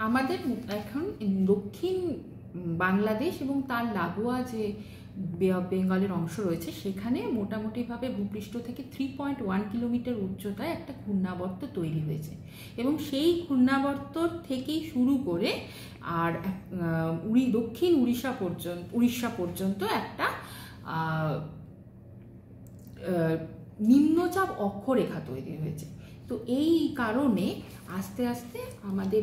আমাদের এখন দক্ষিণ বাংলাদেশ এবং তার লাগোয়া যে বে অফ বেঙ্গলের অংশ রয়েছে সেখানে মোটামুটিভাবে ভূপৃষ্ঠ থেকে 3.1 কিলোমিটার উচ্চতায় একটা ঘূর্ণাবর্ত তৈরি হয়েছে এবং সেই ঘূর্ণাবর্ত থেকেই শুরু করে আর দক্ষিণ উড়িষ্যা পর্যন্ত একটা নিম্নচাপ অক্ষরেখা তৈরি হয়েছে। তো এই কারণে আস্তে আস্তে আমাদের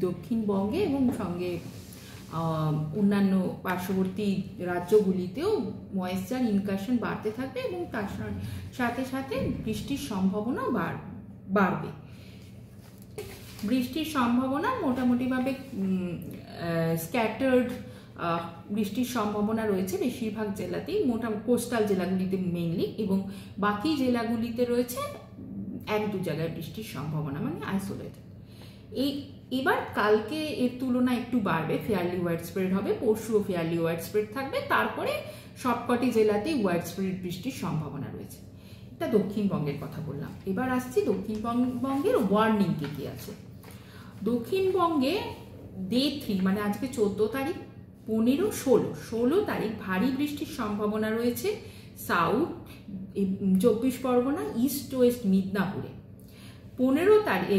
দক্ষিণবঙ্গে এবং সঙ্গে অন্যান্য পার্শ্ববর্তী রাজ্যগুলিতেও ময়েশ্চার ইনকাশন বাড়তে থাকবে এবং তার সাথে সাথে বৃষ্টির সম্ভাবনা বাড়বে। বৃষ্টির সম্ভাবনা মোটামুটিভাবে স্ক্যাটার্ড বৃষ্টির সম্ভাবনা রয়েছে বেশিরভাগ জেলাতেই, কোস্টাল জেলাগুলিতে মেইনলি, এবং বাকি জেলাগুলিতে রয়েছে 1-2 জায়গায় বৃষ্টির সম্ভাবনা, মানে আইসোলেটেড। এবার কালকে এর তুলনায় একটু বাড়বে, ফেয়ারলি ওয়াইড স্প্রেড হবে, পরশুও ফেয়ারলি ওয়াইড স্প্রেড থাকবে, তারপরে সবকটি জেলাতেই ওয়াইড স্প্রেড বৃষ্টির সম্ভাবনা রয়েছে। এটা দক্ষিণবঙ্গের কথা বললাম। এবার আসছি দক্ষিণবঙ্গের ওয়ার্নিং কি আছে। দক্ষিণবঙ্গে ডে 3 মানে আজকে 14 তারিখ, 15, 16 তারিখ ভারী বৃষ্টির সম্ভাবনা রয়েছে সাউথ 24 পরগনা, ইস্ট ওয়েস্ট মিদনাপুরে। 15 তারিখ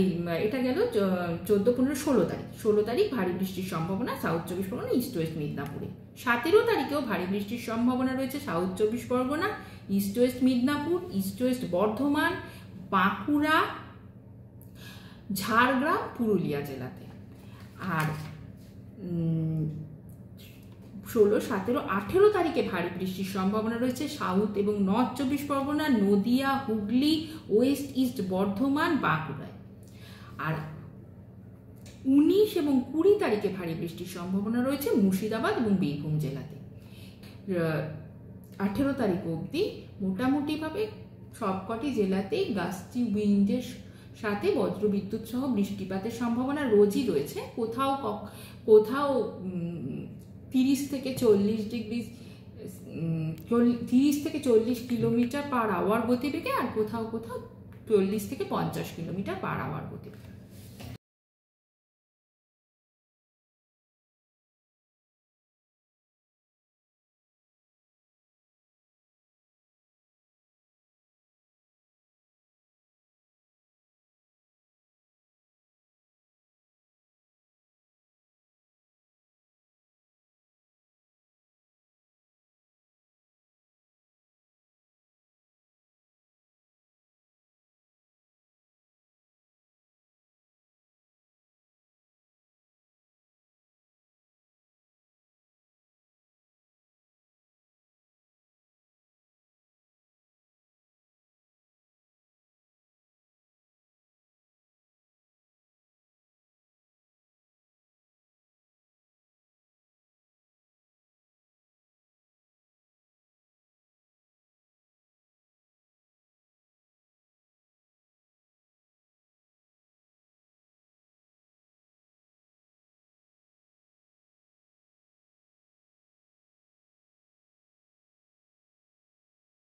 এটা গেল 14, 15, 16 তারিখ ভারী বৃষ্টির সম্ভাবনা সাউথ 24 পরগনা, ইস্ট ওয়েস্ট মিদনাপুরে। 17 তারিখেও ভারী বৃষ্টির সম্ভাবনা রয়েছে south 24 Pargana, east West Midnapore, east West Bardhaman, Bankura, Jhargram, Purulia জেলাতে। আর 16, 17, 18 তারিখে ভারী বৃষ্টির সম্ভাবনা রয়েছে সাউথ এবং north 24 Pargana, Nadia, Hooghly, West east Bardhaman, বাঁকুড়ায়। আর 19 এবং 20 তারিখে ভারী বৃষ্টির সম্ভাবনা রয়েছে মুর্শিদাবাদ এবং বীরভূম জেলাতে। 18 তারিখ অবধি মোটামুটিভাবে সবকটি জেলাতেই গাস্টি উইন্ডের সাথে বজ্রবিদ্যুৎ সহ বৃষ্টিপাতের সম্ভাবনা রোজই রয়েছে। কোথাও 30 থেকে 40 কিলোমিটার পার আওয়ার গতিবেগে, আর কোথাও 40 থেকে 50 কিলোমিটার পার আওয়ার গতিবেগে।